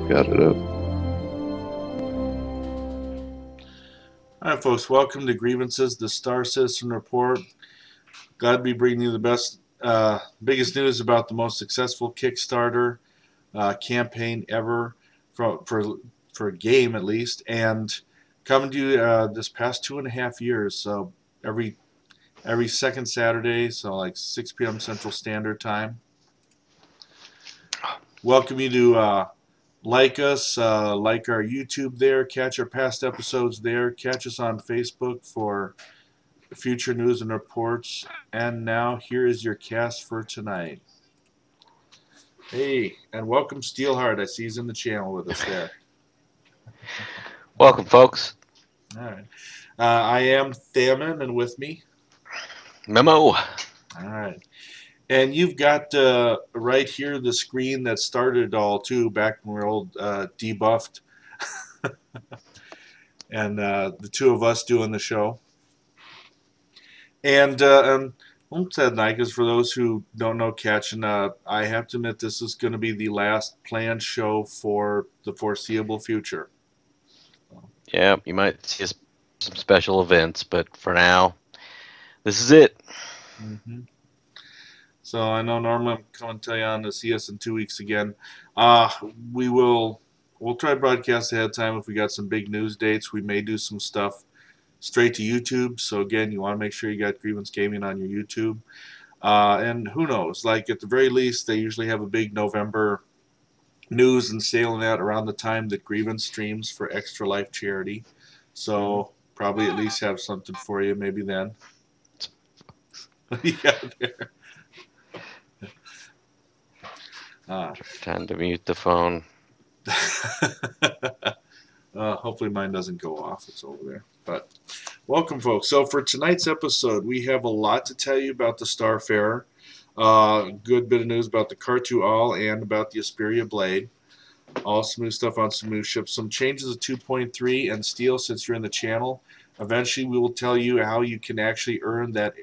Got it up. All right, folks, welcome to Grievances, the Star Citizen Report. Glad to be bringing you the biggest news about the most successful Kickstarter campaign ever for a game, at least, and coming to you this past 2.5 years. So every second Saturday, so like 6 p.m. Central Standard Time. Welcome you to like us, like our YouTube there, catch our past episodes there, catch us on Facebook for future news and reports. And now here is your cast for tonight. Hey, and welcome Steelheart. I see he's in the channel with us there. Welcome, folks. All right. I am Thamin, and with me. Memo. All right. And you've got right here the screen that started it all, too, back when we were old debuffed. And the two of us doing the show. And said night, because for those who don't know catching, I have to admit this is going to be the last planned show for the foreseeable future. Yeah, you might see some special events, but for now, this is it. Mm-hmm. So I know normally I'm coming to tell you on to see us in 2 weeks again. We'll try to broadcast ahead of time if we got some big news dates. We may do some stuff straight to YouTube. So again, you want to make sure you got Grievance Gaming on your YouTube. And who knows? Like at the very least, they usually have a big November news and sale and that around the time that Grievance streams for Extra Life charity. So probably at least have something for you maybe then. Yeah, there. Time to mute the phone. Hopefully mine doesn't go off. It's over there. But welcome, folks. So for tonight's episode, we have a lot to tell you about the Starfarer. Good bit of news about the Khartu-Al and about the Esperia Blade. All smooth stuff on smooth ships. Some changes of 2.3 and Steel, since you're in the channel. Eventually, we will tell you how you can actually earn that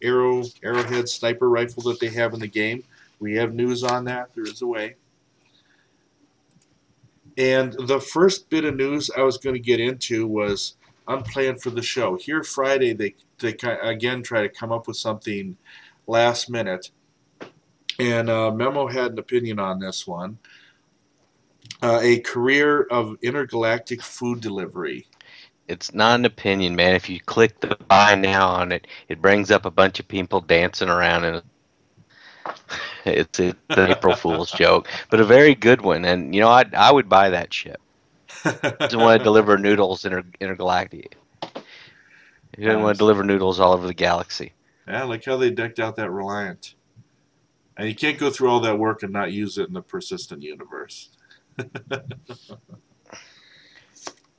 arrowhead sniper rifle that they have in the game. We have news on that. There is a way. And the first bit of news I was going to get into was unplanned for the show. Here Friday, they again try to come up with something last minute. And Memo had an opinion on this one. A career of intergalactic food delivery. It's not an opinion, man. If you click the buy now on it, it brings up a bunch of people dancing around, and it's an April Fool's joke, but a very good one. And you know, I would buy that ship. Doesn't want to deliver noodles intergalactic. He doesn't want to deliver noodles all over the galaxy. Yeah, like how they decked out that Reliant. And you can't go through all that work and not use it in the persistent universe.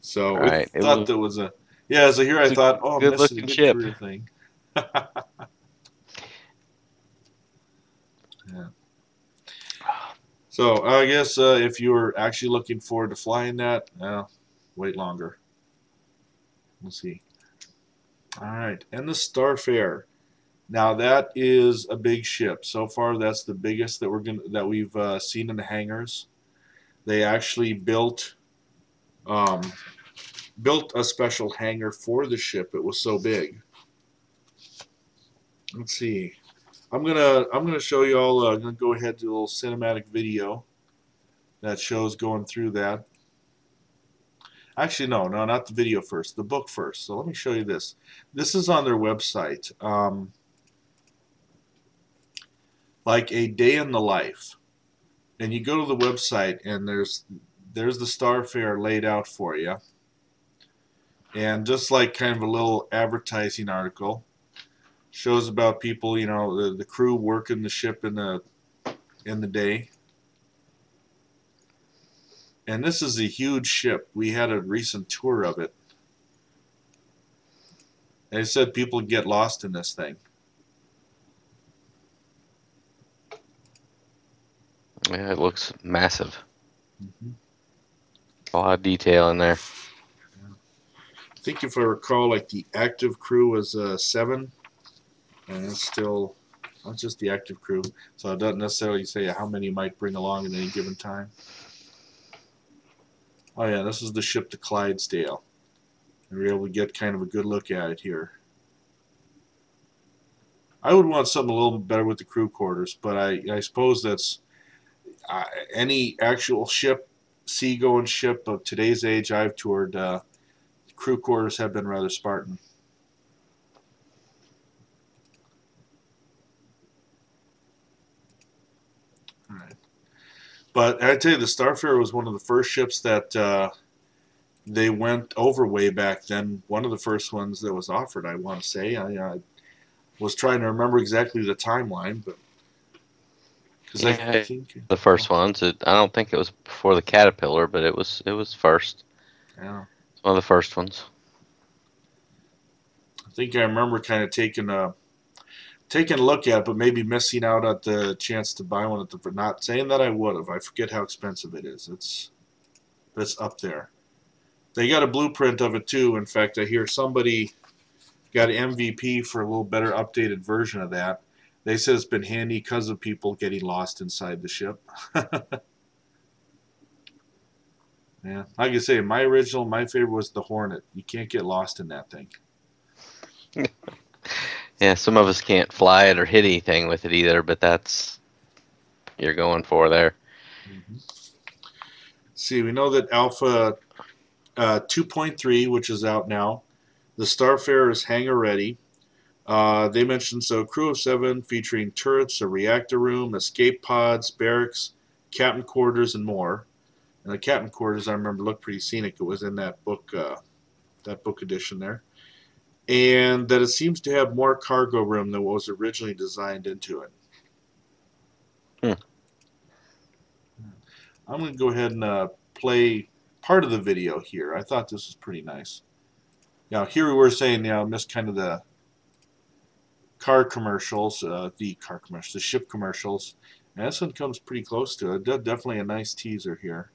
So right. I thought that was a so here I thought, oh, good this is a looking good ship. career thing. Yeah. So I guess if you were actually looking forward to flying that, wait longer. We'll see. All right, and the Starfarer. Now that is a big ship. So far, that's the biggest that we've seen in the hangars. They actually built a special hangar for the ship. It was so big. Let's see. I'm gonna show you all. I'm gonna go ahead and do a little cinematic video that shows going through that. Actually, no, not the video first. The book first. So let me show you this. This is on their website. Like a day in the life, and you go to the website, and there's the Starfarer laid out for you, and just like kind of a little advertising article. Shows about people, you know, the crew working the ship in the day. And this is a huge ship. We had a recent tour of it. They said people get lost in this thing. Yeah, it looks massive. Mm-hmm. A lot of detail in there. I think if I recall, like the active crew was 7. And it's still, that's just the active crew. So it doesn't necessarily say how many you might bring along at any given time. Oh yeah, this is the ship to Clydesdale. And we're able to get kind of a good look at it here. I would want something a little better with the crew quarters, but I suppose that's any actual ship, seagoing ship of today's age I've toured, crew quarters have been rather Spartan. All right. But I tell you, the Starfarer was one of the first ships that they went over way back then. One of the first ones that was offered, I want to say. I was trying to remember exactly the timeline, but because I think the first ones. I don't think it was before the Caterpillar, but it was first. Yeah, It's one of the first ones. I think I remember kind of taking a look at it, but maybe missing out at the chance to buy one at the. Not saying that I would have. I forget how expensive it is. It's up there. They got a blueprint of it too. In fact, I hear somebody got an MVP for a little better updated version of that. They said it's been handy because of people getting lost inside the ship. Yeah, like I say, my favorite was the Hornet. You can't get lost in that thing. Yeah, some of us can't fly it or hit anything with it either, but that's you're going for there. Mm-hmm. See, we know that Alpha 2.3, which is out now, the Starfarer is hangar ready. They mentioned crew of 7 featuring turrets, a reactor room, escape pods, barracks, captain quarters, and more. And the captain quarters, I remember, looked pretty scenic. It was in that book edition there. And that it seems to have more cargo room than what was originally designed into it. I'm going to go ahead and play part of the video here. I thought this was pretty nice. Now, here we were saying, I missed kind of the car commercials, the ship commercials. And this one comes pretty close to it. Definitely a nice teaser here.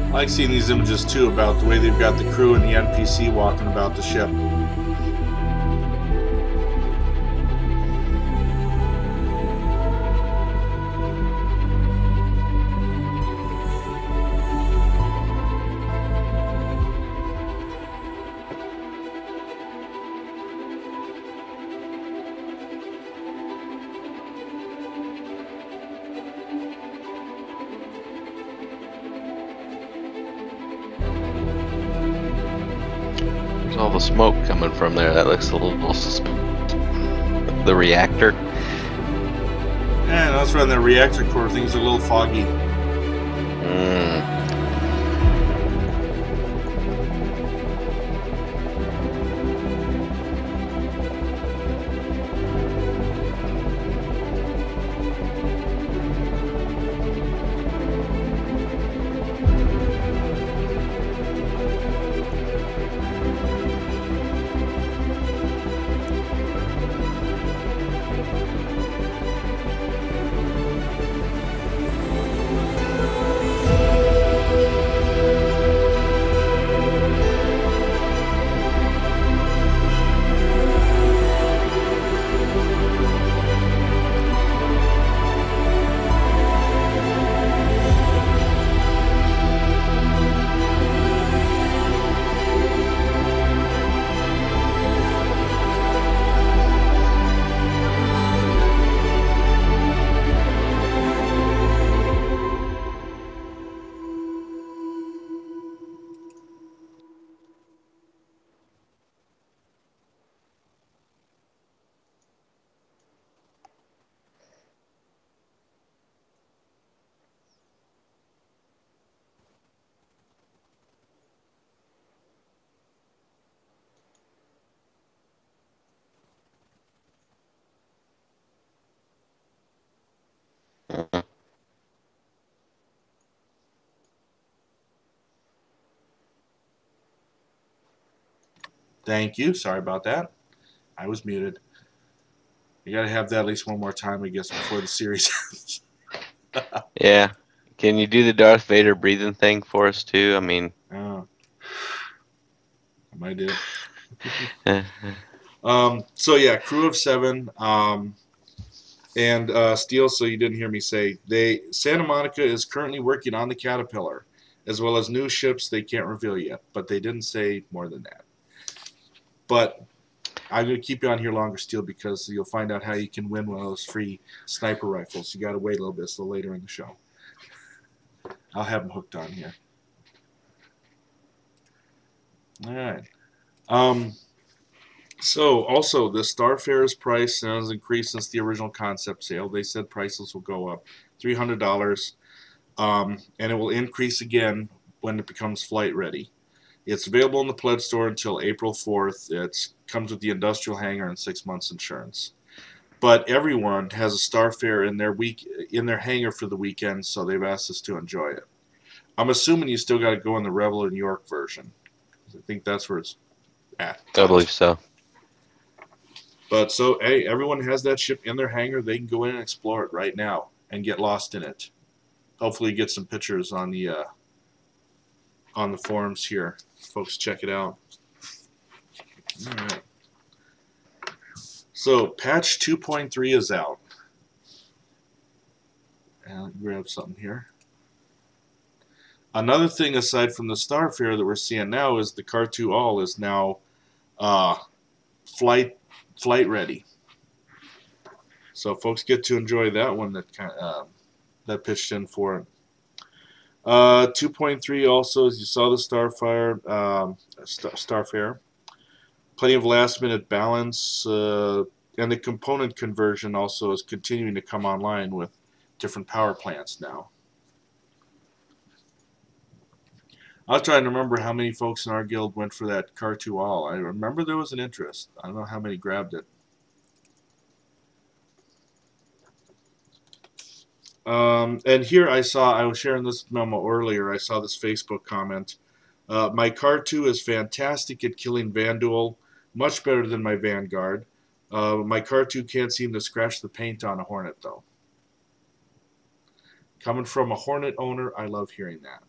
I like seeing these images too about the way they've got the crew and the NPC walking about the ship. All the smoke coming from there. That looks a little suspicious. The reactor. Yeah, that's when the reactor core things are a little foggy. Thank you. Sorry about that. I was muted. You got to have that at least one more time, I guess, before the series ends. Yeah. Can you do the Darth Vader breathing thing for us too? I mean, I might do. eh, So yeah, crew of 7. And Steele, so you didn't hear me say, Santa Monica is currently working on the Caterpillar, as well as new ships they can't reveal yet. But they didn't say more than that. But I'm going to keep you on here longer, Steele, because you'll find out how you can win one of those free sniper rifles. You got to wait a little bit, so later in the show. I'll have them hooked on here. All right. So also the Starfarer's price has increased since the original concept sale. They said prices will go up $300, and it will increase again when it becomes flight ready. It's available in the Pledge store until April 4th. It comes with the industrial hangar and 6 months insurance. But everyone has a Starfarer in their hangar for the weekend, so they've asked us to enjoy it. I'm assuming you still got to go in the Rebel and York version. I think that's where it's at. I believe so. But so, hey, everyone has that ship in their hangar. They can go in and explore it right now and get lost in it. Hopefully, get some pictures on the forums here. Folks, check it out. All right. So, patch 2.3 is out. And I'll grab something here. Another thing aside from the Starfarer that we're seeing now is the Khartu-Al is now flight ready. So folks get to enjoy that one that pitched in for it. 2.3 also, as you saw, the Starfarer. Plenty of last-minute balance, and the component conversion also is continuing to come online with different power plants now. I was trying to remember how many folks in our guild went for that Khartu-Al. I remember there was an interest. I don't know how many grabbed it. And here I was sharing this memo earlier. I saw this Facebook comment. My Khartu is fantastic at killing Vanduul, much better than my Vanguard. My Khartu can't seem to scratch the paint on a Hornet, though. Coming from a Hornet owner, I love hearing that.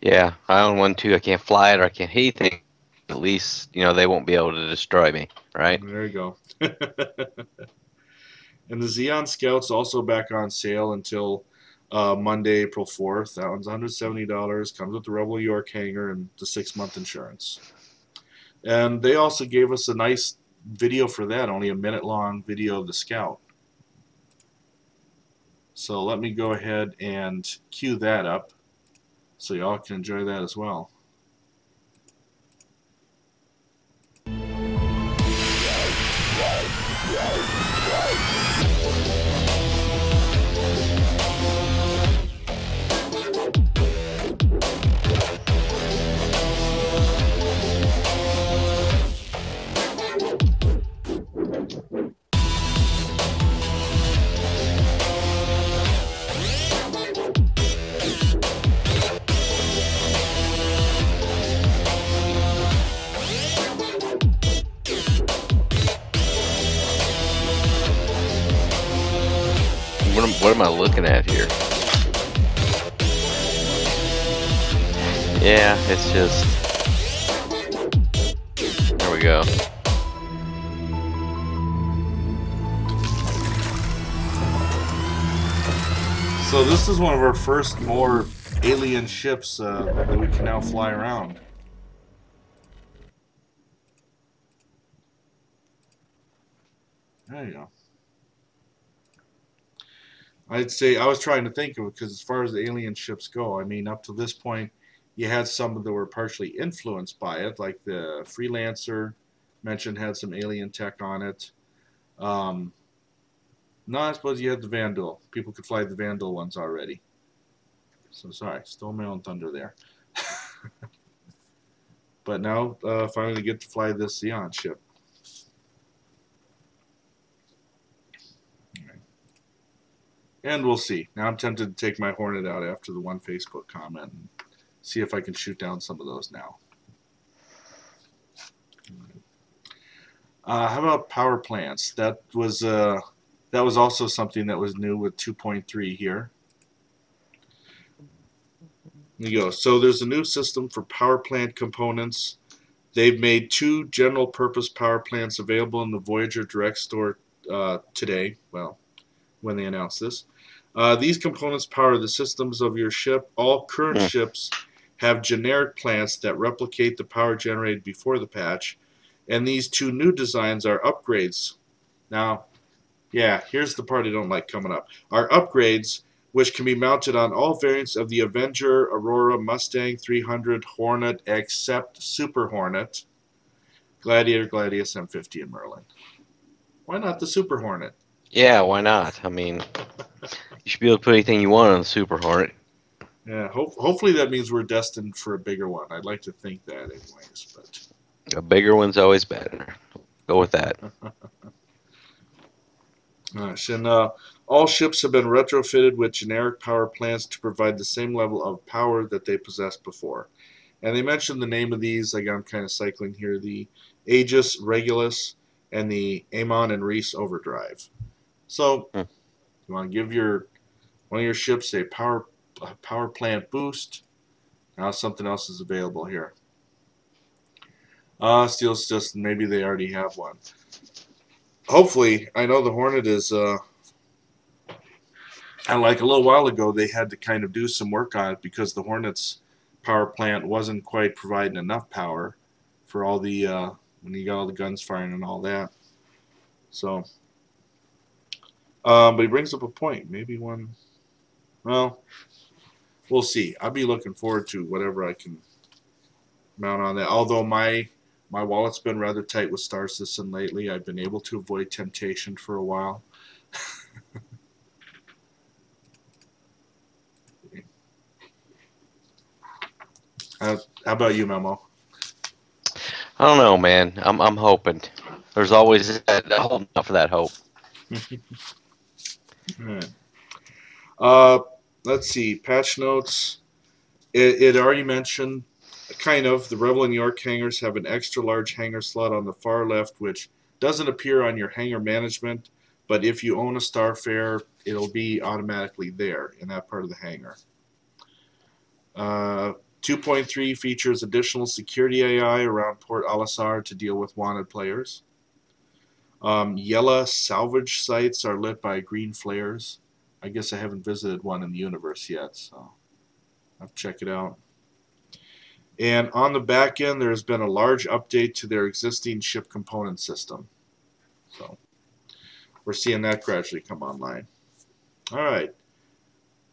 Yeah, I own one too. I can't fly it or I can't hit anything. At least, they won't be able to destroy me, right? There you go. And the Xeon Scout's also back on sale until Monday, April 4th. That one's $170. Comes with the Rebel York hangar and the 6-month insurance. And they also gave us a nice video for that, only a minute-long video of the Scout. So let me go ahead and cue that up so y'all can enjoy that as well. What am I looking at here? Yeah, it's just... There we go. So this is one of our first more alien ships that we can now fly around. There you go. I'd say, I was trying to think of it, because as far as the alien ships go, I mean, up to this point, you had some that were partially influenced by it, like the Freelancer, mentioned had some alien tech on it. No, I suppose you had the Vanduul. People could fly the Vanduul ones already. So sorry, stole my own thunder there. But now, finally get to fly this Xeon ship. And we'll see. Now I'm tempted to take my Hornet out after the one Facebook comment and see if I can shoot down some of those now. How about power plants? That was also something that was new with 2.3 here. There you go. So there's a new system for power plant components. They've made 2 general purpose power plants available in the Voyager Direct Store today. Well, when they announced this. These components power the systems of your ship. All current Mm. ships have generic plants that replicate the power generated before the patch, and these 2 new designs are upgrades. Now, yeah, here's the part I don't like coming up. Are upgrades which can be mounted on all variants of the Avenger, Aurora, Mustang 300, Hornet, except Super Hornet, Gladiator, Gladius, M50, and Merlin. Why not the Super Hornet? Yeah, why not? I mean, you should be able to put anything you want on the Super Hornet. Yeah, hopefully that means we're destined for a bigger one. I'd like to think that, anyways. But A bigger one's always better. Go with that. gosh, and all ships have been retrofitted with generic power plants to provide the same level of power that they possessed before. And they mentioned the name of these. Like I'm kind of cycling here: the Aegis, Regulus, and the Amon and Reese Overdrive. So Hmm. you want to give one of your ships a power plant boost. Now something else is available here. Steel's just maybe they already have one. Hopefully, I know the Hornet is. And like a little while ago, they had to kind of do some work on it because the Hornet's power plant wasn't quite providing enough power for all the when you got all the guns firing and all that. So, but he brings up a point. Maybe one. Well, we'll see. I'll be looking forward to whatever I can mount on that. Although my wallet's been rather tight with Star Citizen lately, I've been able to avoid temptation for a while. How about you, Memo? I don't know, man. I'm hoping. There's always holding out for that hope. All right. Uh, let's see. Patch notes. It already mentioned, kind of, the Rebel and York hangars have an extra large hangar slot on the far left, which doesn't appear on your hangar management, but if you own a Starfarer, it'll be automatically there in that part of the hangar. 2.3 features additional security AI around Port Alisar to deal with wanted players. Yellow salvage sites are lit by green flares. I guess I haven't visited one in the universe yet, so I'll check it out. And on the back end, there's been a large update to their existing ship component system. So we're seeing that gradually come online. All right.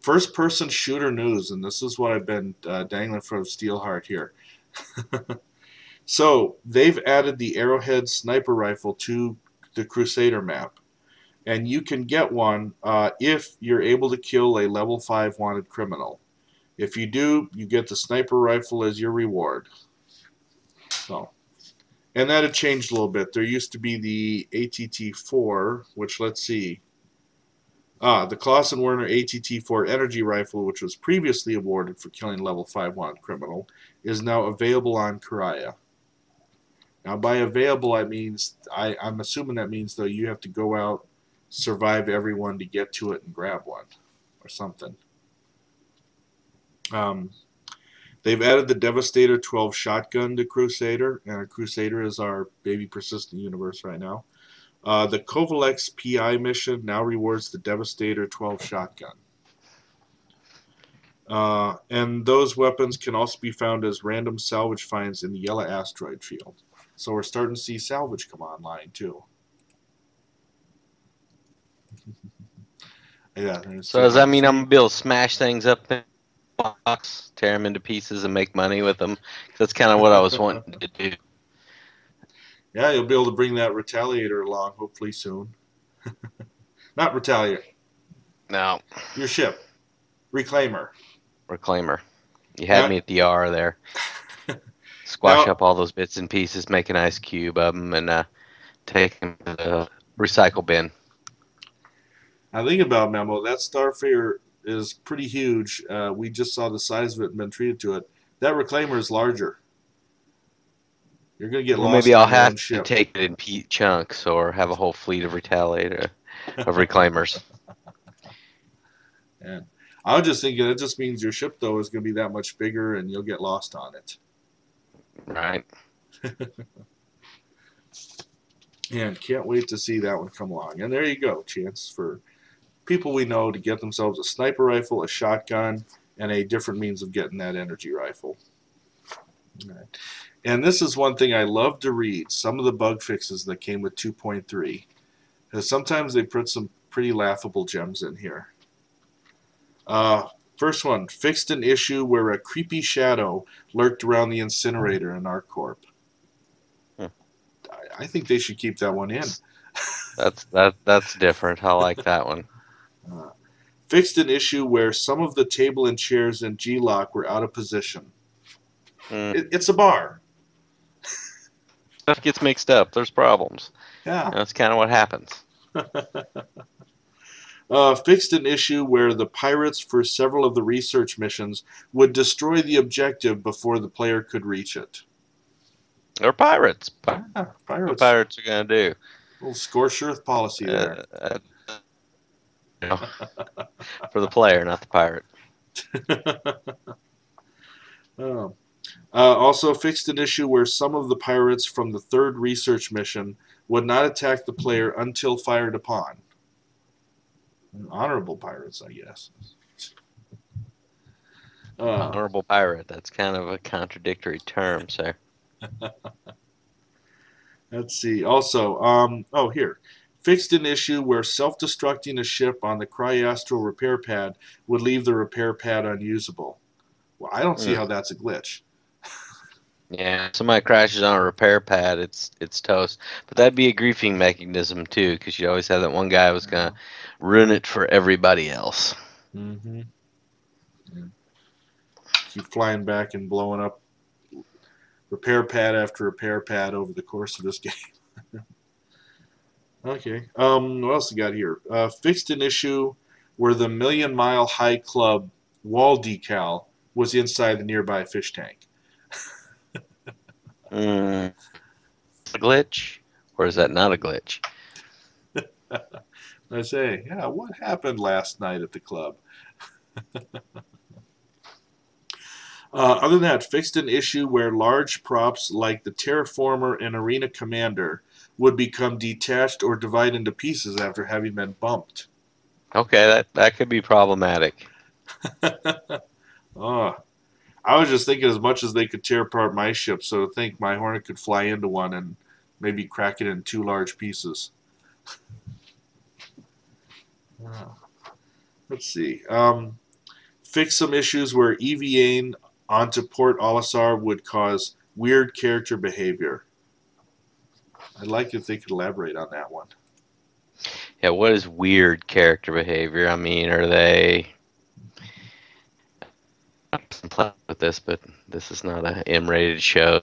First-person shooter news, and this is what I've been dangling from Steelheart here. So they've added the Arrowhead sniper rifle to the Crusader map. And you can get one if you're able to kill a level 5 wanted criminal. If you do, you get the sniper rifle as your reward. So, and that had changed a little bit. There used to be the ATT-4, which, let's see. The Clausen Werner ATT-4 energy rifle, which was previously awarded for killing level 5 wanted criminal, is now available on Karaya. Now, by available, I means I'm assuming that means, though, you have to go out, survive everyone to get to it and grab one or something. They've added the Devastator 12 shotgun to Crusader, and Crusader is our baby persistent universe right now. The Kovalex PI mission now rewards the Devastator 12 shotgun. And those weapons can also be found as random salvage finds in the Yellow Asteroid Field. So we're starting to see salvage come online, too. Yeah. So does that mean I'm going to be able to smash things up in the box, tear them into pieces, and make money with them? That's kind of what I was wanting to do. Yeah, you'll be able to bring that Retaliator along, hopefully soon. Not Retaliator. No. Your ship. Reclaimer. Reclaimer. You had me at the R there. Squash up all those bits and pieces, make an ice cube of them, and take them to the recycle bin. Now think about Memo. That Starfarer is pretty huge. We just saw the size of it and been treated to it. That Reclaimer is larger. You're going to get Well, maybe lost I'll on your have own to ship. take it in chunks or have a whole fleet of retaliator of reclaimers. And I was just thinking it just means your ship, though, is going to be that much bigger and you'll get lost on it. Right. And can't wait to see that one come along. And there you go. Chance for people we know to get themselves a sniper rifle, a shotgun, and a different means of getting that energy rifle. All right. And this is one thing I love to read, some of the bug fixes that came with 2.3. Because sometimes they put some pretty laughable gems in here. First one, fixed an issue where a creepy shadow lurked around the incinerator in ArcCorp. I think they should keep that one in. That's different. I like that one. Fixed an issue where some of the table and chairs in G-Lock were out of position. It's a bar. Stuff gets mixed up. There's problems. Yeah. That's kind of what happens. Fixed an issue where the pirates for several of the research missions would destroy the objective before the player could reach it. They're pirates. Yeah, pirates. What pirates are going to do? Little scorched earth policy there. You know, for the player, not the pirate. Also fixed an issue where some of the pirates from the third research mission would not attack the player until fired upon. Honorable pirates, I guess. Honorable pirate. That's kind of a contradictory term, sir. Let's see. Also, here. Fixed an issue where self-destructing a ship on the Cryastral repair pad would leave the repair pad unusable. Well, I don't see how that's a glitch. Yeah, if somebody crashes on a repair pad, it's toast. But that'd be a griefing mechanism too, because you always have that one guy who's gonna ruin it for everybody else. Mm-hmm. Yeah. Keep flying back and blowing up repair pad after repair pad over the course of this game. Okay. What else we got here? Fixed an issue where the Million Mile High Club wall decal was inside the nearby fish tank. A glitch? Or is that not a glitch? I say, yeah, what happened last night at the club? Other than that, fixed an issue where large props like the Terraformer and Arena Commander would become detached or divide into pieces after having been bumped. Okay, that could be problematic. I was just thinking as much as they could tear apart my ship, so to think my Hornet could fly into one and maybe crack it in 2 large pieces. Let's see. Fix some issues where EVAing onto Port Olisar would cause weird character behavior. I'd like if they could elaborate on that one. Yeah, what is weird character behavior? I mean, are they... I'm playing with this, but this is not an M-rated show.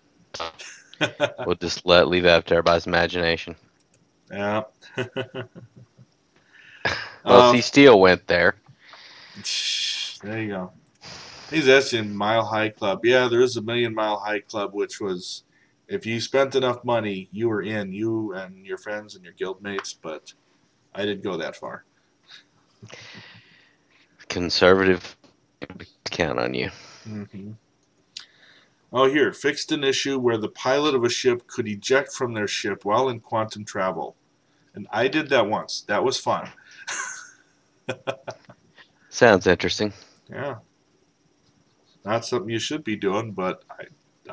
We'll just leave that up to everybody's imagination. Yeah. Well, see, Steele went there. There you go. He's asking Mile High Club. Yeah, there is a Million Mile High Club, which was, if you spent enough money, you were in, you and your friends and your guild mates, but I didn't go that far. Conservative, count on you. Mm-hmm. Oh, here, fixed an issue where the pilot of a ship could eject from their ship while in quantum travel. And I did that once. That was fun. Sounds interesting. Yeah. Not something you should be doing, but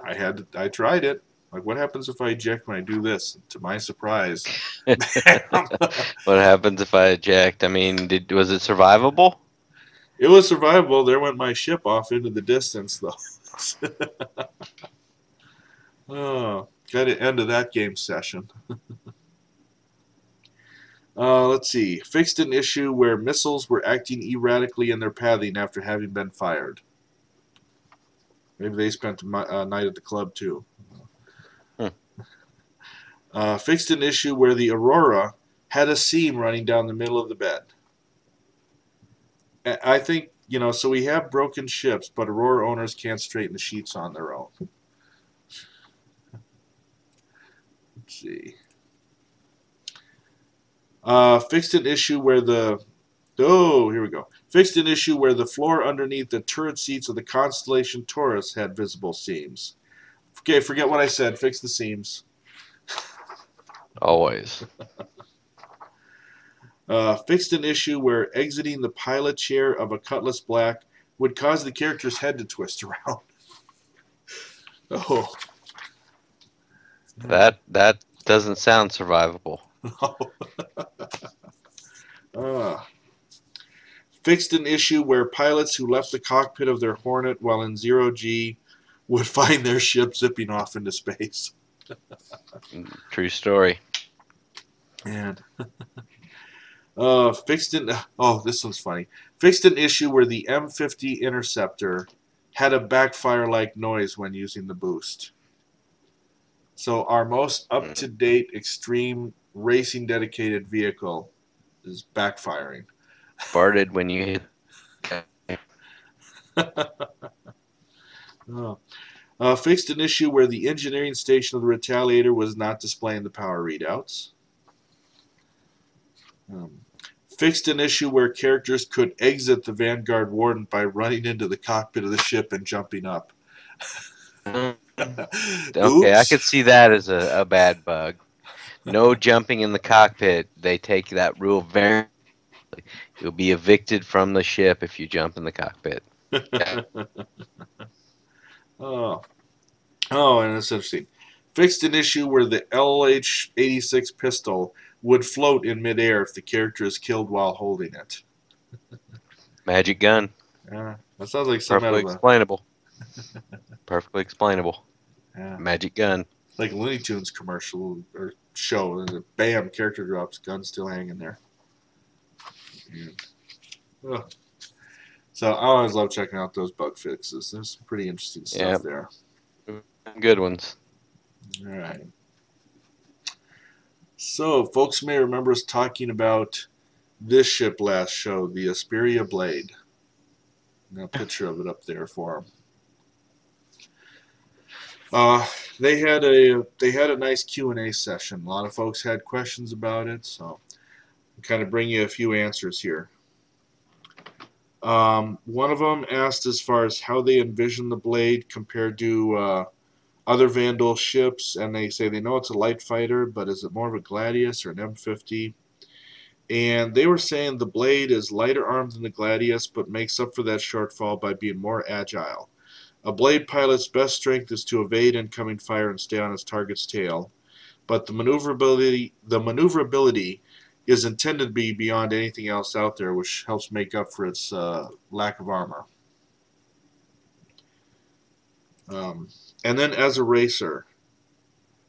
I tried it. Like, what happens if I eject when I do this? To my surprise. What happens if I eject? I mean, was it survivable? It was survivable. There went my ship off into the distance, though. Oh, kind of end of that game session. Let's see. Fixed an issue where missiles were acting erratically in their pathing after having been fired. Maybe they spent a night at the club, too. Fixed an issue where the Aurora had a seam running down the middle of the bed. I think, so we have broken ships, but Aurora owners can't straighten the sheets on their own. see. Fixed an issue where the here we go. Fixed an issue where the floor underneath the turret seats of the Constellation Taurus had visible seams. Okay, forget what I said. Fix the seams. Always. Fixed an issue where exiting the pilot chair of a Cutlass Black would cause the character's head to twist around. Oh. That doesn't sound survivable. Fixed an issue where pilots who left the cockpit of their Hornet while in 0G would find their ship zipping off into space. True story. And fixed an this one's funny. Fixed an issue where the M50 Interceptor had a backfire-like noise when using the boost. So our most up-to-date extreme racing dedicated vehicle is backfiring. Farted when you hit. Fixed an issue where the engineering station of the Retaliator was not displaying the power readouts. Fixed an issue where characters could exit the Vanguard Warden by running into the cockpit of the ship and jumping up. Okay, I could see that as a bad bug. No jumping in the cockpit. They take that rule very. You'll be evicted from the ship if you jump in the cockpit. Oh, and that's interesting. Fixed an issue where the LH-86 pistol would float in midair if the character is killed while holding it. Magic gun. That sounds like some Perfectly explainable. Perfectly explainable. Yeah. Magic gun. Like a Looney Tunes commercial or show. Bam, character drops, gun still hanging there. Yeah. So I always love checking out those bug fixes. There's some pretty interesting stuff there. Good ones. All right. So, folks may remember us talking about this ship last show, the Esperia Blade. Got a picture of it up there for them. They had a nice Q&A session. A lot of folks had questions about it, so I'll kind of bring you a few answers here. One of them asked as far as how they envision the Blade compared to other Vandal ships, and they say they know it's a light fighter, but is it more of a Gladius or an M50? And they were saying the Blade is lighter armed than the Gladius, but makes up for that shortfall by being more agile. A Blade pilot's best strength is to evade incoming fire and stay on his target's tail, but the maneuverability is intended to be beyond anything else out there, which helps make up for its lack of armor. And then as a racer,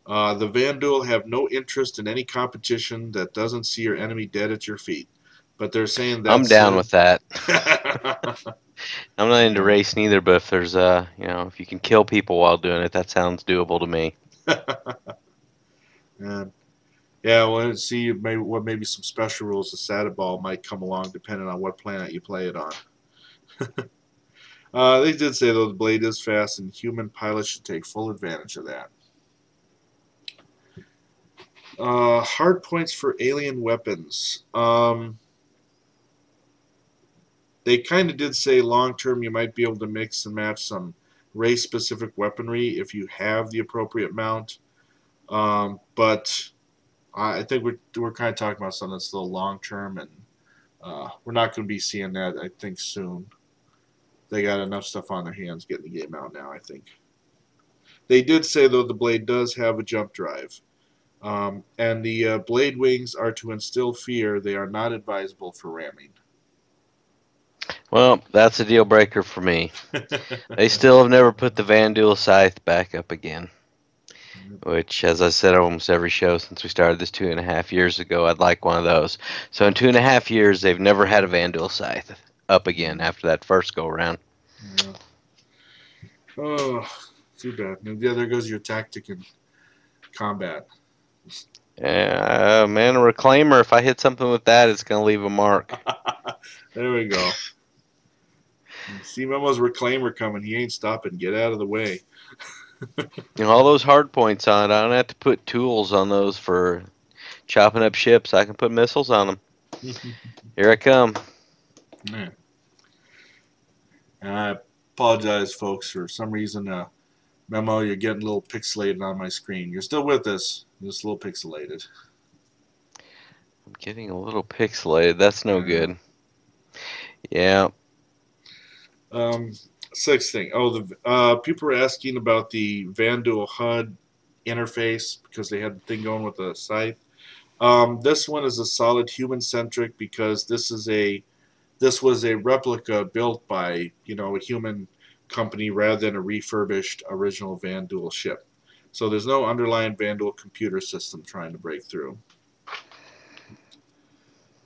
the Vandal have no interest in any competition that doesn't see your enemy dead at your feet. But they're saying that I'm down with that. I'm not into racing either, but if there's if you can kill people while doing it, that sounds doable to me. Well, see, maybe some special rules of Sadaball might come along depending on what planet you play it on. They did say, though, the Blade is fast, and human pilots should take full advantage of that. Hard points for alien weapons. They kind of did say long-term you might be able to mix and match some race-specific weaponry if you have the appropriate mount. But I think we're kind of talking about something that's a little long-term, and we're not going to be seeing that, I think, soon. They got enough stuff on their hands getting the game out now, I think. They did say, though, the Blade does have a jump drive. And the Blade wings are to instill fear. They are not advisable for ramming. Well, that's a deal breaker for me. They still have never put the Vandal Scythe back up again. Which, as I said almost every show since we started this 2.5 years ago, I'd like one of those. So in 2.5 years, they've never had a Vandal Scythe up again after that first go-around. Yeah. Oh, too bad. Yeah, there goes your tactic in combat. Yeah, man, a Reclaimer, if I hit something with that, it's going to leave a mark. There we go. See Memo's Reclaimer coming. He ain't stopping. Get out of the way. You know, all those hard points on it. I don't have to put tools on those for chopping up ships. I can put missiles on them. Here I come. Man. And I apologize, folks, for some reason. Memo, you're getting a little pixelated on my screen. You're still with us, just a little pixelated. I'm getting a little pixelated. That's no good. Yeah. Um, Sixth thing. Oh, the people were asking about the Vandal HUD interface because they had the thing going with the scythe. This one is a solid human centric because this was a replica built by a human company rather than a refurbished original Vandal ship. So there's no underlying Vandal computer system trying to break through.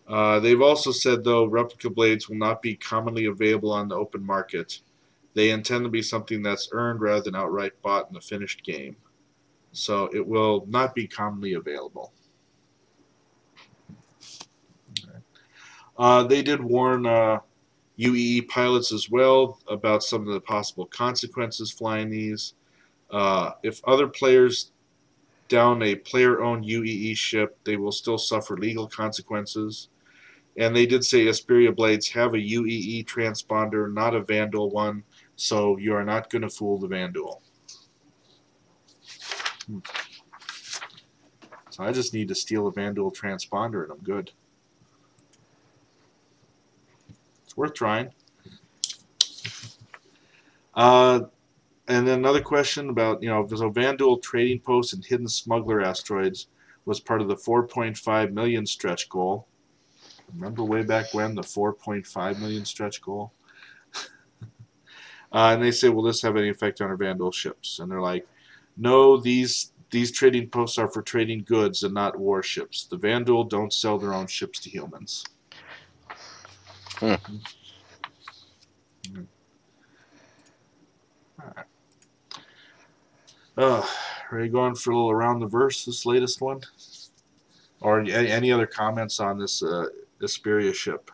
They've also said, though, replica blades will not be commonly available on the open market. They intend to be something that's earned rather than outright bought in the finished game. So it will not be commonly available. They did warn UEE pilots as well about some of the possible consequences flying these. If other players down a player-owned UEE ship, they will still suffer legal consequences. And they did say Esperia Blades have a UEE transponder, not a Vandal one, so you are not going to fool the Vandal. So I just need to steal a Vandal transponder and I'm good. It's worth trying. And then another question about, so Vandal trading posts and hidden smuggler asteroids was part of the 4.5 million stretch goal. Remember way back when, the 4.5 million stretch goal? And they say, will this have any effect on our Vandal ships? And they're like, no, these trading posts are for trading goods and not warships. The Vandal don't sell their own ships to humans. Hmm. All right. Ready going for a little around the verse, this latest one? Or any other comments on this Esperia ship?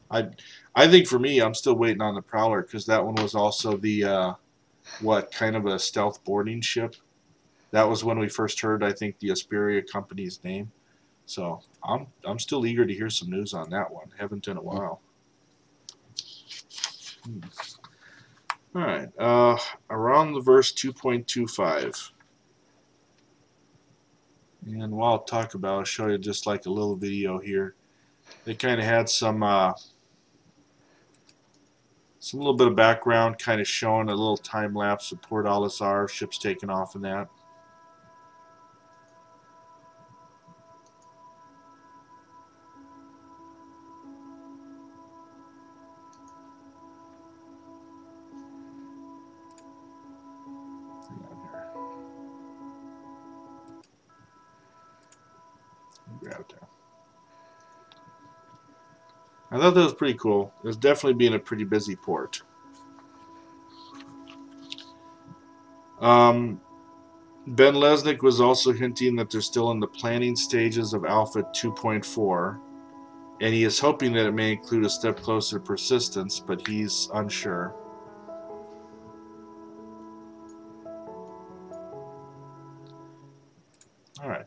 I think for me, I'm still waiting on the Prowler because that one was also the kind of a stealth boarding ship. That was when we first heard, I think, the Esperia company's name. So I'm still eager to hear some news on that one. Haven't in a while. All right, around the verse 2.25. And while I'll talk about it, I'll show you just like a little video here. They kind of had some little bit of background, kind of showing a little time lapse of Port Alisar, ships taking off in that. Grab it there. I thought that was pretty cool. It was definitely being a pretty busy port. Ben Lesnick was also hinting that they're still in the planning stages of Alpha 2.4, and he is hoping that it may include a step closer to persistence, but he's unsure. All right,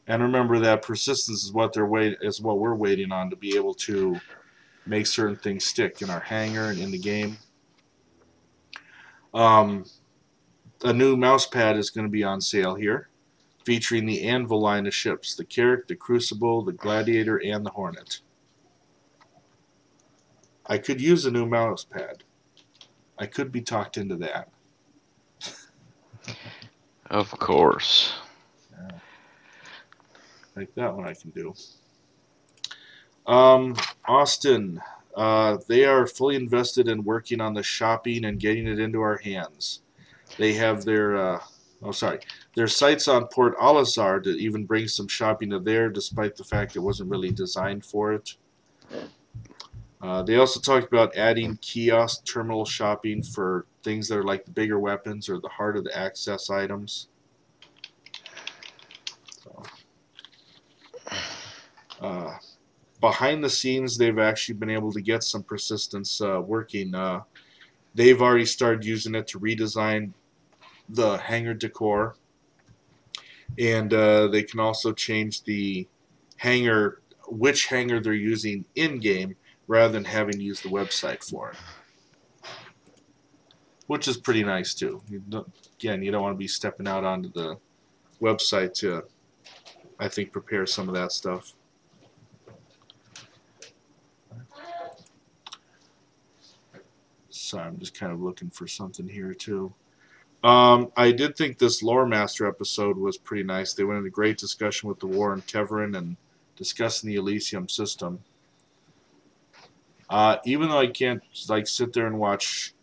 and remember that persistence is what we're waiting on to be able to make certain things stick in our hangar and in the game. A new mouse pad is going to be on sale here, featuring the Anvil line of ships, the Carrack, the Crucible, the Gladiator, and the Hornet. I could use a new mouse pad. I could be talked into that. Of course. Yeah. Like that one I can do. Austin, they are fully invested in working on the shopping and getting it into our hands. They have their sights on Port Alisar to even bring some shopping to there, despite the fact it wasn't really designed for it. They also talked about adding kiosk terminal shopping for things that are like the bigger weapons or the harder to access items. So, behind the scenes, they've actually been able to get some persistence working. They've already started using it to redesign the hangar decor, and they can also change the hangar, which hangar they're using in game, rather than having to use the website for it, which is pretty nice too. Again, you don't want to be stepping out onto the website to, I think, prepare some of that stuff. So I'm just kind of looking for something here too. I did think this Lore Master episode was pretty nice. They went into great discussion with the war in Teverin and discussing the Elysium system. Even though I can't like sit there and watch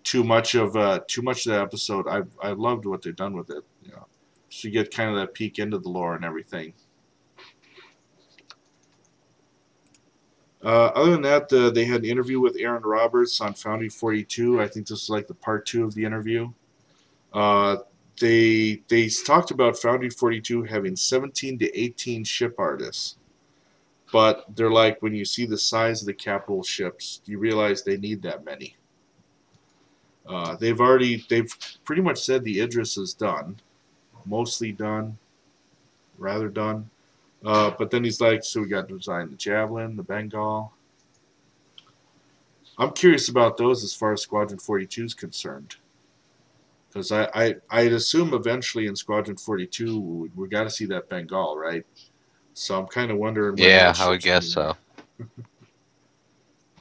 too much of that episode, I loved what they've done with it. You know, so you get kind of that peek into the lore and everything. Other than that, they had an interview with Aaron Roberts on Foundry 42. I think this is like the part 2 of the interview. They talked about Foundry 42 having 17 to 18 ship artists. But they're like, when you see the size of the capital ships, you realize they need that many. They've pretty much said the Idris is done. Mostly done. Rather done. But then he's like, so we got to design the Javelin, the Bengal. I'm curious about those as far as Squadron 42 is concerned. Because I'd assume eventually in Squadron 42 we got to see that Bengal, right? So I'm kind of wondering when Yeah, that I would guess ship's so.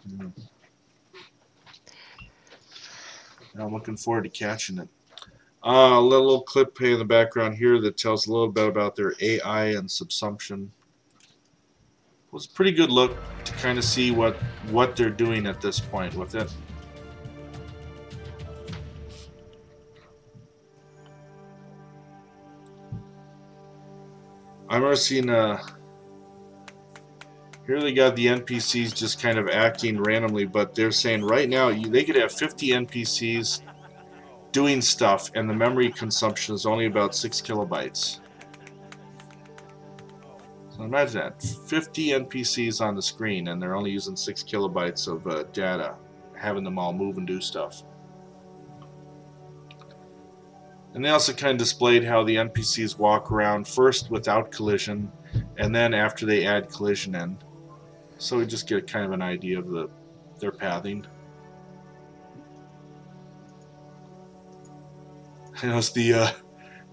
yeah. I'm looking forward to catching it. A little clip play in the background here that tells a little bit about their AI and subsumption. It was a pretty good look to kind of see what they're doing at this point with it. I remember seeing here they got the NPCs just kind of acting randomly, but they're saying right now they could have 50 NPCs doing stuff, and the memory consumption is only about 6 kilobytes. So imagine that, 50 NPCs on the screen, and they're only using 6 kilobytes of data, having them all move and do stuff. And they also kind of displayed how the NPCs walk around first without collision, and then after they add collision in. So we just get kind of an idea of their pathing. I know the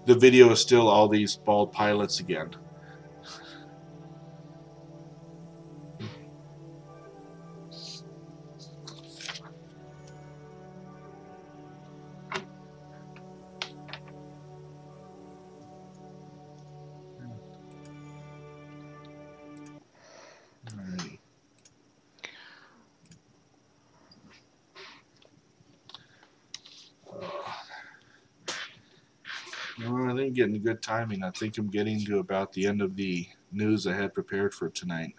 video is still all these bald pilots again. Alrighty. Well, I think I'm getting good timing. I think I'm getting to about the end of the news I had prepared for tonight.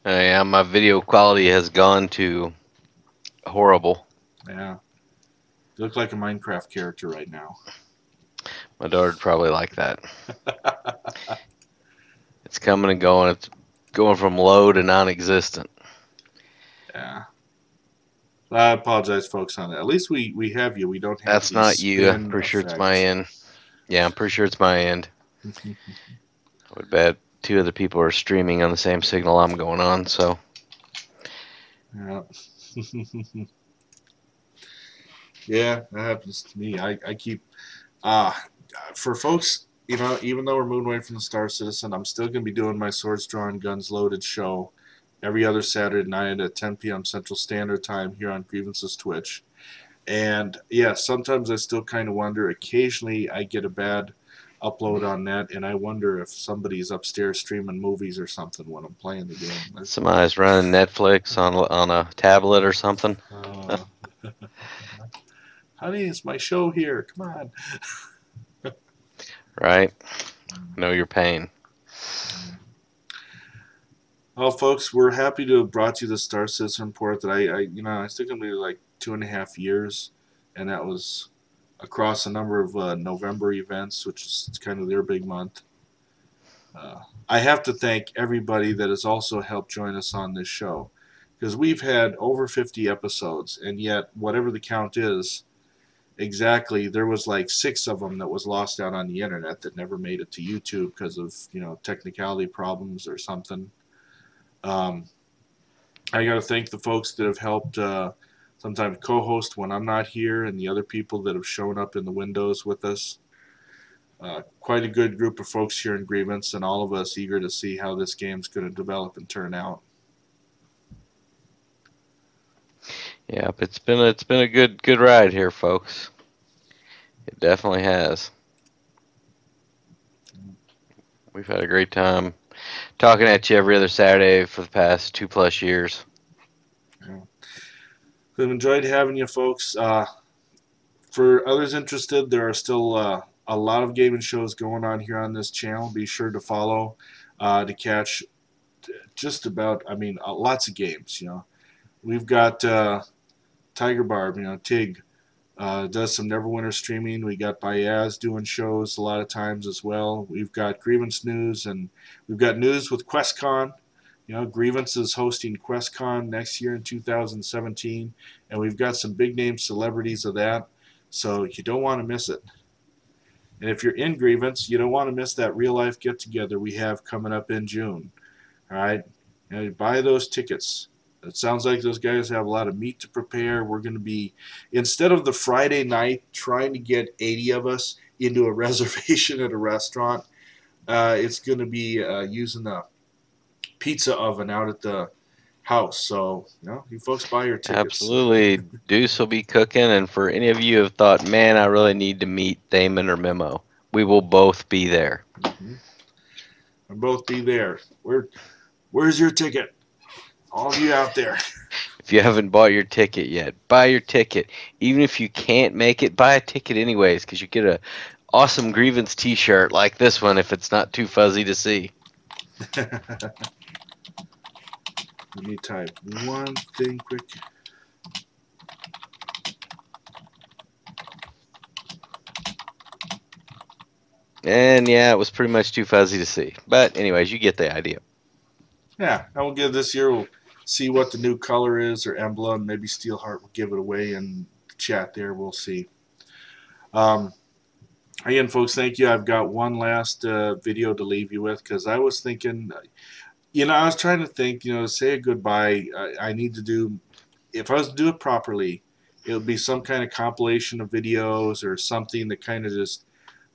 Yeah, my video quality has gone to horrible. Yeah. You look like a Minecraft character right now. My daughter'd probably like that. It's coming and going. It's going from low to non-existent. Yeah. I apologize, folks, on that. At least we have you. We don't have That's the not you. I'm spin pretty sure it's effect. my end. Yeah, I'm pretty sure it's my end. I would bet 2 other people are streaming on the same signal I'm going on, so. Yeah. Yeah, that happens to me. I keep for folks, you know, even though we're moving away from the Star Citizen, I'm still going to be doing my Swords Drawn, Guns Loaded show every other Saturday night at 10 p.m. Central Standard Time here on Grievances Twitch. And yeah, sometimes I still kind of wonder. Occasionally I get a bad upload on that, and I wonder if somebody's upstairs streaming movies or something when I'm playing the game. Somebody's running Netflix on a tablet or something. Honey, it's my show here. Come on. Right? Know your pain. Well, folks, we're happy to have brought you the Star Citizen report that I still gonna be like 2.5 years, and that was across a number of November events, which is kind of their big month. I have to thank everybody that has also helped join us on this show, because we've had over 50 episodes, and yet whatever the count is, exactly, there was like 6 of them that was lost out on the internet that never made it to YouTube because of technicality problems or something. Um, I got to thank the folks that have helped sometimes co-host when I'm not here, and the other people that have shown up in the windows with us. Quite a good group of folks here in Grievance, and all of us eager to see how this game's going to develop and turn out. Yeah, it's been a good ride here, folks. It definitely has. We've had a great time talking at you every other Saturday for the past 2+ years. Yeah. We've enjoyed having you folks. For others interested, there are still a lot of gaming shows going on here on this channel. Be sure to follow to catch just about, lots of games. We've got Tiger Barb, Tig does some Neverwinter streaming. We got Bayaz doing shows a lot of times as well. We've got Grievance News, and we've got news with QuestCon. Grievance is hosting QuestCon next year in 2017, and we've got some big name celebrities of that, so you don't want to miss it. And if you're in Grievance, you don't want to miss that real life get together we have coming up in June. All right, buy those tickets. It sounds like those guys have a lot of meat to prepare. We're going to be, instead of the Friday night trying to get 80 of us into a reservation at a restaurant, it's going to be using the pizza oven out at the house. So, you folks buy your tickets. Absolutely. Deuce will be cooking, and for any of you who have thought, man, I really need to meet Thamin or Memo, we will both be there. Mm-hmm. We'll both be there. Where's your ticket? All of you out there. If you haven't bought your ticket yet, buy your ticket. Even if you can't make it, buy a ticket anyways, because you get a awesome Grievance t-shirt like this one if it's not too fuzzy to see. Let me type one thing quick. And yeah, it was pretty much too fuzzy to see. But anyways, you get the idea. Yeah, I will give this year. We'll see what the new color is or emblem. Maybe Steelheart will give it away in the chat there. We'll see. Again, folks, thank you. I've got one last video to leave you with, because I was thinking, I was trying to think, to say a goodbye, I need to do, if I was to do it properly, it would be some kind of compilation of videos or something that kind of just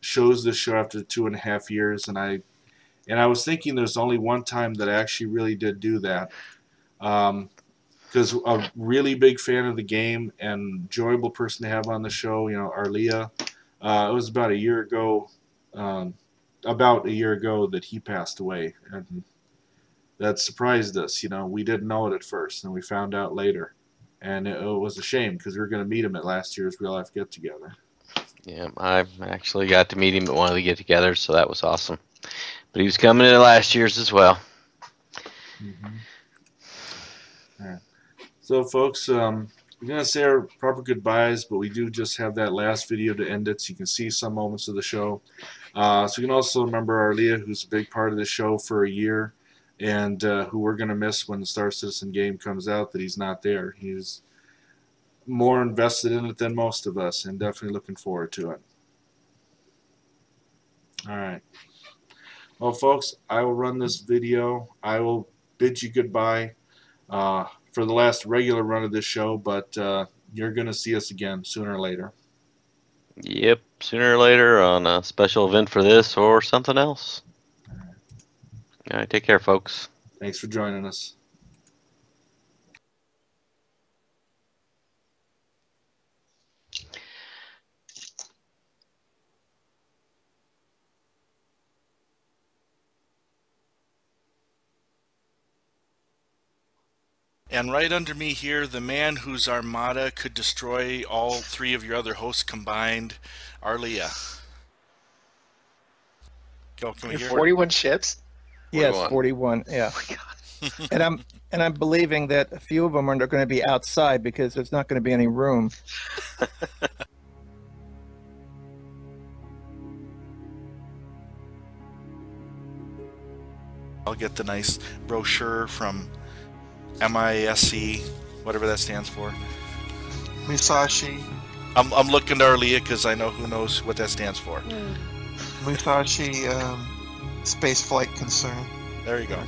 shows the show after 2.5 years. And I was thinking there's only one time that I actually really did do that. Because a really big fan of the game and enjoyable person to have on the show, Arlia. It was about a year ago that he passed away, and that surprised us. We didn't know it at first, and we found out later, and it was a shame because we were going to meet him at last year's real life get together. Yeah, I actually got to meet him at one of the get-togethers, so that was awesome. But he was coming in last year's as well. Mm-hmm. All right. So, folks, we're going to say our proper goodbyes, but we do just have that last video to end it, so you can see some moments of the show. So you can also remember Arlia, who's a big part of the show for a year, and who we're going to miss when the Star Citizen game comes out, that he's not there. He's more invested in it than most of us, and definitely looking forward to it. All right. Well, folks, I will run this video. I will bid you goodbye for the last regular run of this show, but you're going to see us again sooner or later. Yep, sooner or later on a special event for this or something else. All right, take care, folks. Thanks for joining us. And right under me here, the man whose armada could destroy all 3 of your other hosts combined, Arlia. Go, can we hear 41 ships? Yes, 41. Yeah. Oh my God. And I'm believing that a few of them are going to be outside because there's not going to be any room. I'll get the nice brochure from MISC, whatever that stands for. Musashi. I'm looking to Arlia because I know who knows what that stands for. Musashi Space Flight Concern. There you go.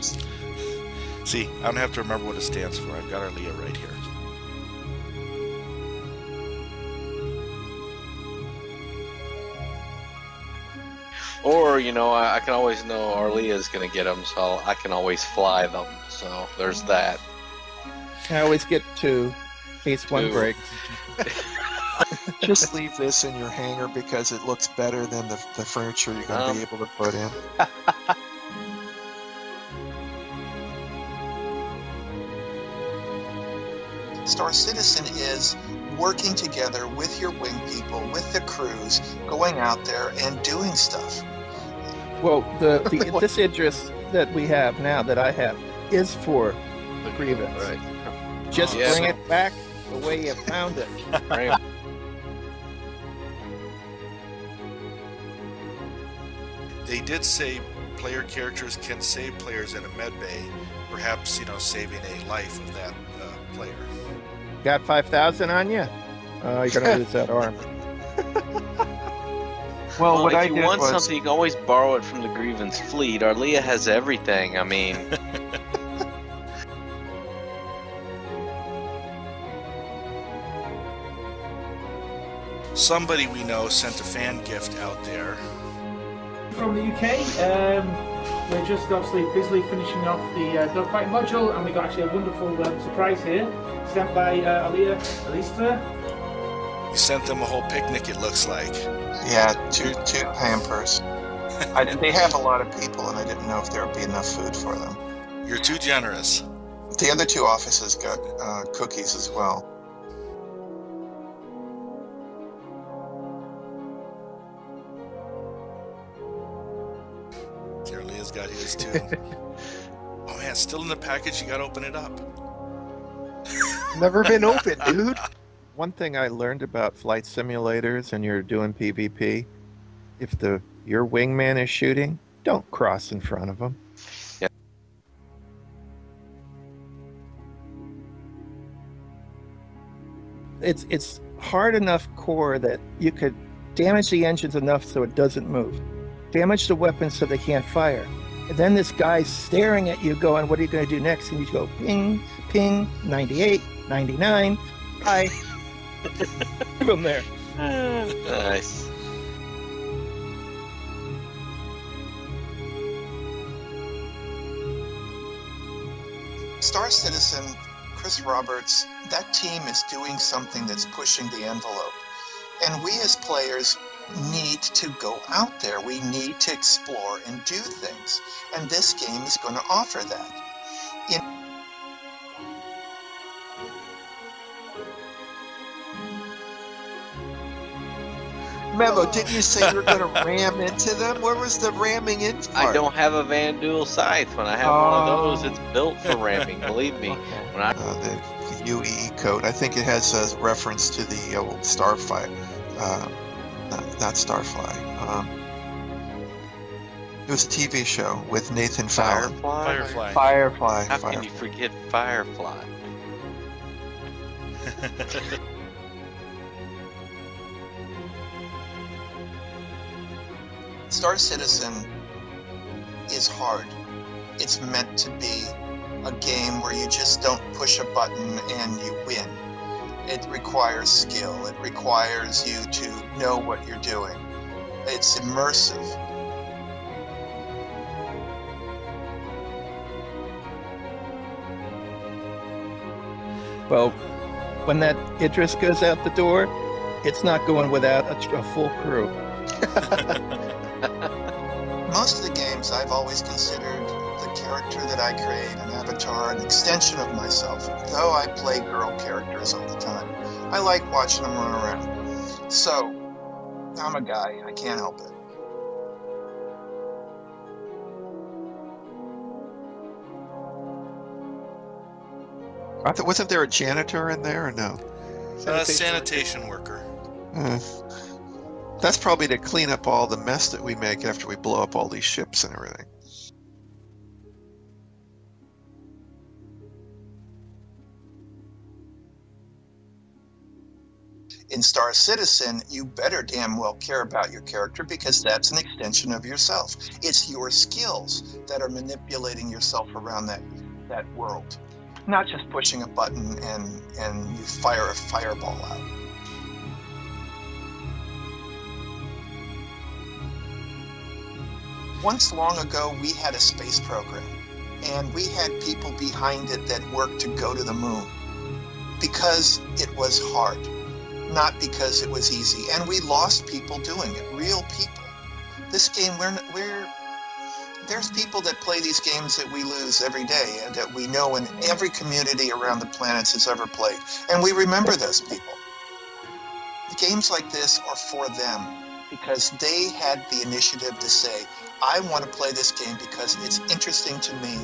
See, I don't have to remember what it stands for. I've got Arlia right here. Or, you know, I can always know Arlia's going to get them, so I can always fly them. So there's that. I always get 2 in case one breaks. Just leave this in your hangar because it looks better than the furniture you're going to be able to put in. Star Citizen is working together with your wing people, with the crews, going out there and doing stuff. Well, this interest that we have now, that I have, is for the grievance. Right. Just bring it back the way you found it. Bring it. They did say player characters can save players in a med bay, perhaps, you know, saving a life of that player. Got 5,000 on you? You're gonna lose that arm. Well, if you want something, you can always borrow it from the Grievance fleet. Arlia has everything. I mean, somebody we know sent a fan gift out there. From the UK, we're just obviously busily finishing off the dogfight module, and we got actually a wonderful surprise here, sent by Alia Alista. You sent them a whole picnic, it looks like. Yeah, two Pampers. They have a lot of people, and I didn't know if there would be enough food for them. You're too generous. The other 2 offices got cookies as well. Arlia's got his too. Oh man, it's still in the package, you gotta open it up. Never been open, dude. One thing I learned about flight simulators and you're doing PvP, if your wingman is shooting, don't cross in front of him. Yeah. It's hard enough core that you could damage the engines enough so it doesn't move. Damage the weapons so they can't fire. And then this guy's staring at you going, what are you going to do next? And you go, ping, ping, 98, 99, hi. Leave him there. Nice. Star Citizen, Chris Roberts, that team is doing something that's pushing the envelope. And we as players need to go out there. We need to explore and do things. And this game is going to offer that. Memo, didn't you say you were going to ram into them? Where was the ramming in part? I don't have a Van Duel scythe. When I have one of those, it's built for ramming, believe me. When I... the UE code, I think it has a reference to the old Starfire. Not Starfly. It was a TV show with Nathan Fallon. Firefly. How can you forget Firefly? Star Citizen is hard. It's meant to be a game where you just don't push a button and you win. It requires skill. It requires you to know what you're doing. It's immersive. Well, when that Idris goes out the door, it's not going without a full crew. Most of the games I've always considered the character that I create, an avatar, an extension of myself. Though I play girl characters all the time, I like watching them run around. So, I'm a guy, I can't help it. Wasn't there a janitor in there or no? Sanitation worker. That's probably to clean up all the mess that we make after we blow up all these ships and everything. In Star Citizen, you better damn well care about your character because that's an extension of yourself. It's your skills that are manipulating yourself around that world, not just pushing a button and you fire a fireball out. Once long ago, we had a space program, and we had people behind it that worked to go to the moon because it was hard. Not because it was easy, and we lost people doing it, real people. This game, there's people that play these games that we lose every day, and that we know in every community around the planet has ever played, and we remember those people. Games like this are for them because they had the initiative to say, I want to play this game because it's interesting to me.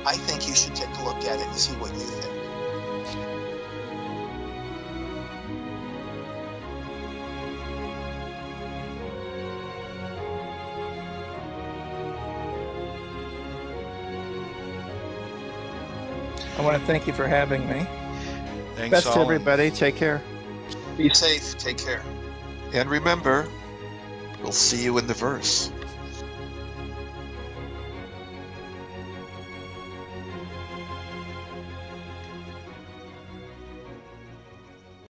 I think you should take a look at it and see what you think. I want to thank you for having me. Thanks, Best to all. everybody. Take care. Be safe. Take care. And remember, we'll see you in the verse.